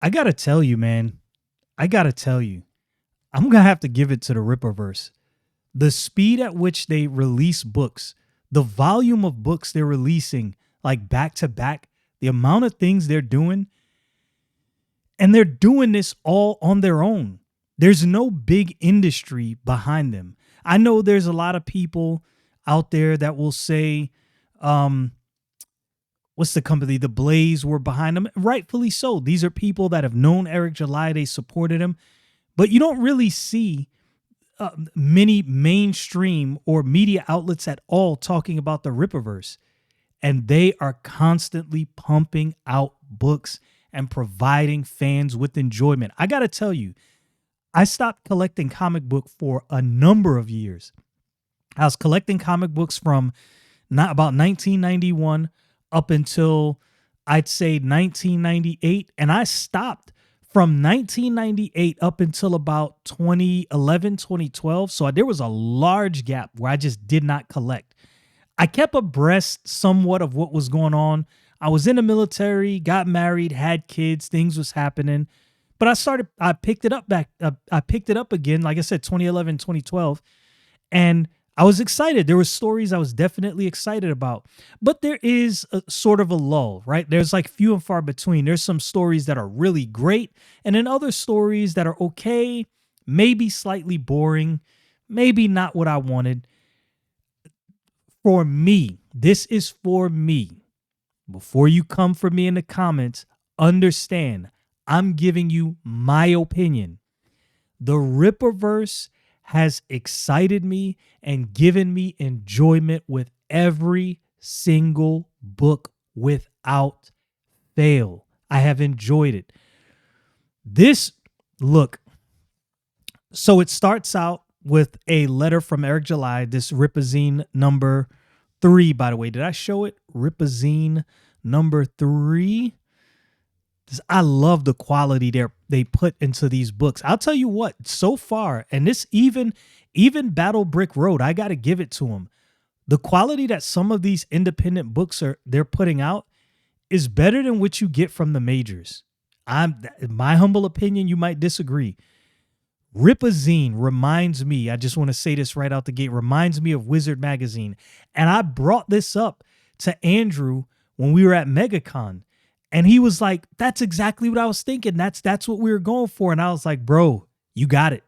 I gotta tell you, man. I gotta tell you. I'm gonna have to give it to the Ripperverse. The speed at which they release books, the volume of books they're releasing, like back to back, the amount of things they're doing, and they're doing this all on their own. There's no big industry behind them. I know there's a lot of people out there that will say, um, what's the company? The Blaze were behind them. Rightfully so. These are people that have known Eric July. They supported him. But you don't really see many mainstream or media outlets at all talking about the Rippaverse. And they are constantly pumping out books and providing fans with enjoyment. I got to tell you, I stopped collecting comic book for a number of years. I was collecting comic books from not about 1991 up until I'd say 1998. And I stopped from 1998 up until about 2011, 2012. So there was a large gap where I just did not collect. I kept abreast somewhat of what was going on. I was in the military, got married, had kids, things was happening. But I picked it up I picked it up again, like I said, 2011, 2012. And I was excited. There were stories I was definitely excited about. But there is a sort of a lull, right? There's like few and far between. There's some stories that are really great, and then other stories that are okay, maybe slightly boring, maybe not what I wanted. For me, this is for me. Before you come for me in the comments, understand I'm giving you my opinion. The Ripperverse has excited me and given me enjoyment with every single book without fail. I have enjoyed it. This, look, so it starts out with a letter from Eric July, this Ripazine number 3, by the way. Did I show it? Ripazine number 3. I love the quality they put into these books. I'll tell you what, so far, and this even Battle Brick Road, I got to give it to them. The quality that some of these independent books they're putting out is better than what you get from the majors. In my humble opinion, you might disagree. Ripazine reminds me, I just want to say this right out the gate, reminds me of Wizard magazine. And I brought this up to Andrew when we were at MegaCon. And he was like, that's exactly what I was thinking. That's what we were going for. And I was like, bro, you got it.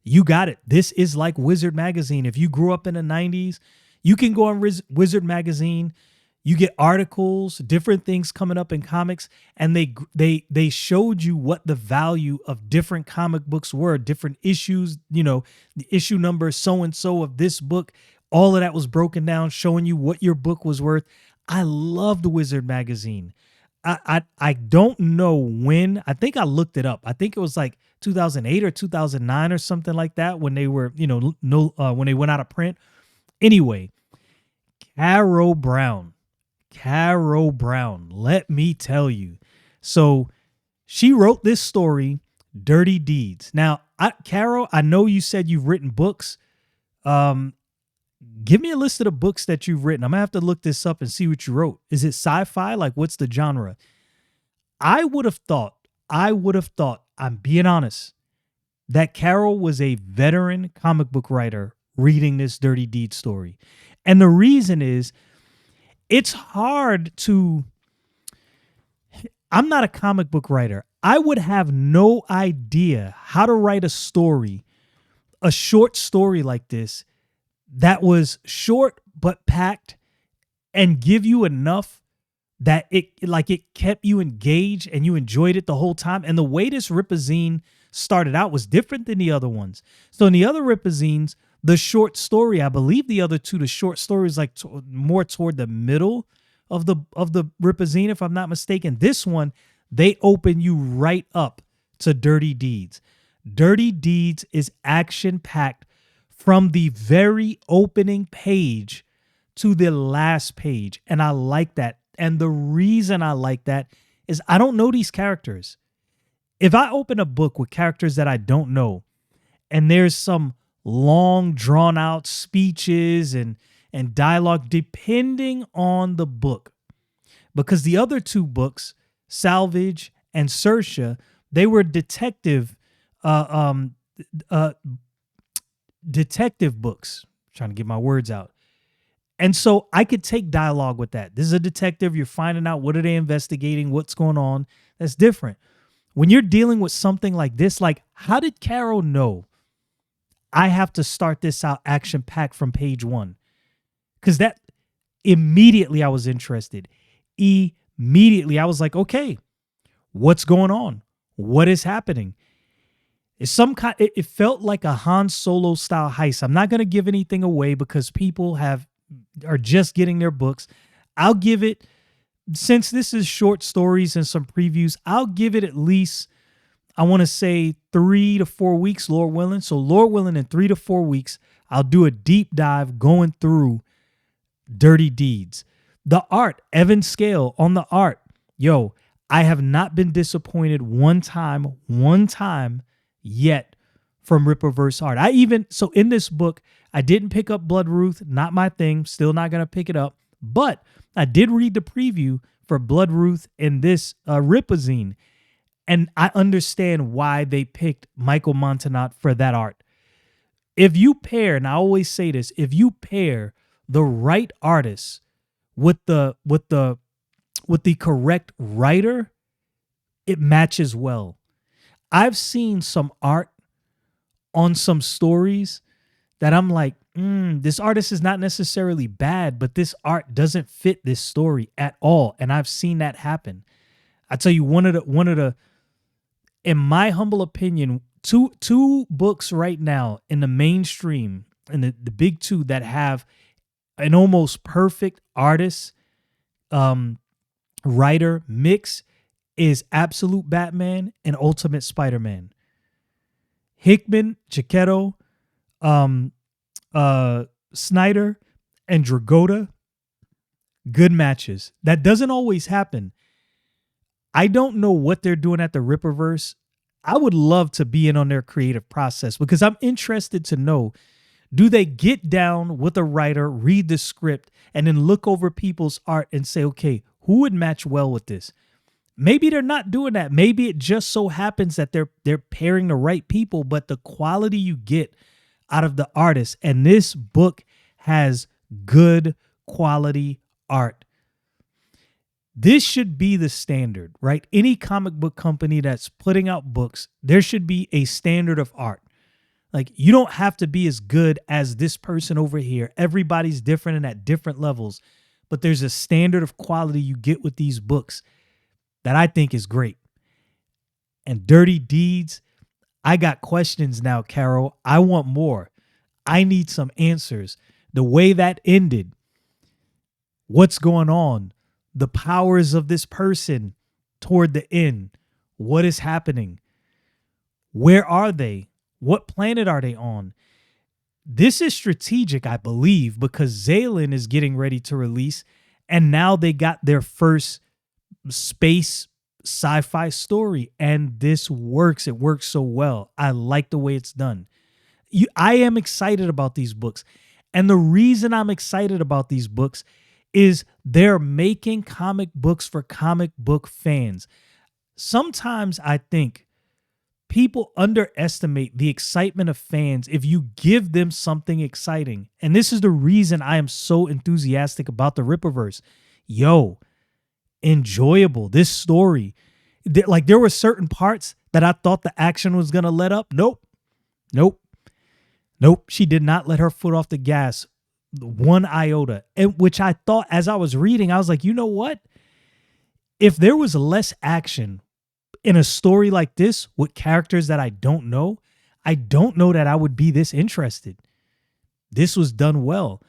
You got it. This is like Wizard magazine. If you grew up in the 90s, you can go on Wizard magazine. You get articles, different things coming up in comics, and they showed you what the value of different comic books were, different issues, the issue number so-and-so of this book. All of that was broken down, showing you what your book was worth. I loved Wizard magazine. I don't know when. I think I looked it up. I think it was like 2008 or 2009 or something like that when they were, when they went out of print. Anyway, Carrow Brown, let me tell you. So she wrote this story, Dirty Deeds. Now, Carrow, I know you said you've written books. Give me a list of the books that you've written. I'm going to have to look this up and see what you wrote. Is it sci-fi? Like, what's the genre? I would have thought, I'm being honest, that Carroll was a veteran comic book writer reading this Dirty Deed story. And the reason is, it's hard to... I'm not a comic book writer. I would have no idea how to write a story, a short story like this, that was short but packed and give you enough that it kept you engaged and you enjoyed it the whole time. And the way this Ripazine started out was different than the other ones. So in the other Ripazines, the short story, I believe the other two, the short story is like more toward the middle of the Ripazine, if I'm not mistaken. This one, they open you right up to Dirty Deeds. Dirty Deeds is action-packed from the very opening page to the last page. And I like that. And the reason I like that is I don't know these characters. If I open a book with characters that I don't know, and there's some long drawn out speeches and dialogue, depending on the book, because the other two books, Salvage and Saoirse, they were uh, um, uh, detective books. Trying to get my words out. And so I could take dialogue with that. This is a detective. You're finding out what are they investigating, what's going on. That's different. When you're dealing with something like this, like how did Carrow know I have to start this out action packed from page 1? Because that immediately I was interested. Immediately I was like, okay, what's going on? What is happening? It's some kind. It felt like a Han Solo style heist. I'm not going to give anything away because people are just getting their books. I'll give it, since this is short stories and some previews, I'll give it at least, I want to say 3 to 4 weeks, Lord willing. So Lord willing, in 3 to 4 weeks, I'll do a deep dive going through Dirty Deeds. The art, Evan Scale on the art. Yo, I have not been disappointed one time yet from Rippaverse art. So in this book, I didn't pick up Blood Ruth, not my thing, still not going to pick it up, but I did read the preview for Blood Ruth in this Ripazine, and I understand why they picked Michael Montanot for that art. If you pair, and I always say this, if you pair the right artist with the correct writer, it matches well. I've seen some art on some stories that I'm like, this artist is not necessarily bad, but this art doesn't fit this story at all. And I've seen that happen. I tell you, one of the, in my humble opinion, two books right now in the mainstream, and the big two that have an almost perfect artist, writer mix is Absolute Batman and Ultimate Spider-Man. Hickman, Giacchetto, Snyder, and Dragotta, good matches. That doesn't always happen. I don't know what they're doing at the Ripperverse. I would love to be in on their creative process because I'm interested to know, do they get down with a writer, read the script, and then look over people's art and say, okay, who would match well with this? Maybe they're not doing that. Maybe it just so happens that they're pairing the right people, but the quality you get out of the artist, and this book has good quality art. This should be the standard, right? Any comic book company that's putting out books, there should be a standard of art. Like, you don't have to be as good as this person over here. Everybody's different and at different levels, but there's a standard of quality you get with these books that I think is great. And Dirty Deeds, I got questions now, Carrow. I want more. I need some answers. The way that ended, what's going on? The powers of this person toward the end. What is happening? Where are they? What planet are they on? This is strategic, I believe, because Zalin is getting ready to release, and now they got their first space sci-fi story, and this works. It works so well. I like the way it's done. I am excited about these books, and the reason I'm excited about these books is they're making comic books for comic book fans. Sometimes I think people underestimate the excitement of fans if you give them something exciting. And this is the reason I am so enthusiastic about the Ripperverse. Yo, enjoyable. This story, like, there were certain parts that I thought the action was going to let up. Nope. She did not let her foot off the gas one iota. And which I thought, as I was reading, I was like, you know what? If there was less action in a story like this with characters that I don't know that I would be this interested. This was done well.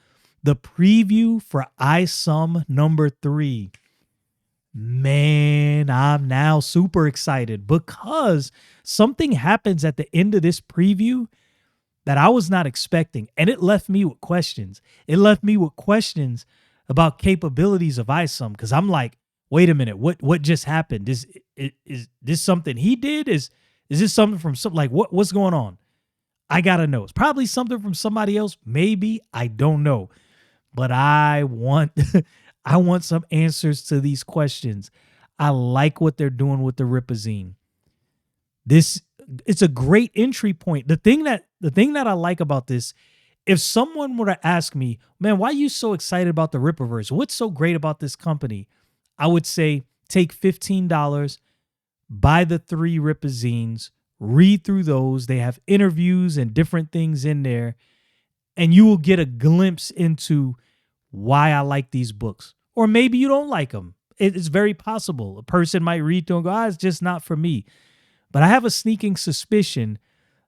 The preview for Isom #3. Man, I'm now super excited because something happens at the end of this preview that I was not expecting. And it left me with questions. It left me with questions about capabilities of Isom, because I'm like, wait a minute, what just happened? Is this something he did? Is this something from something, like what's going on? I gotta know. It's probably something from somebody else. Maybe, I don't know. But I want I want some answers to these questions. I like what they're doing with the Ripazine. This it's a great entry point. The thing that I like about this, if someone were to ask me, man, why are you so excited about the Ripperverse? What's so great about this company? I would say take $15, buy the 3 Ripazines, read through those. They have interviews and different things in there, and you will get a glimpse into why I like these books. Or maybe you don't like them. It's very possible. A person might read through and go, it's just not for me. But I have a sneaking suspicion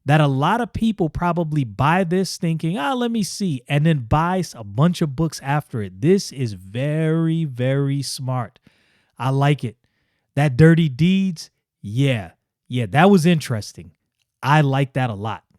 that a lot of people probably buy this thinking, let me see, and then buy a bunch of books after it. This is very, very smart. I like it. That Dirty Deeds, yeah, that was interesting. I like that a lot.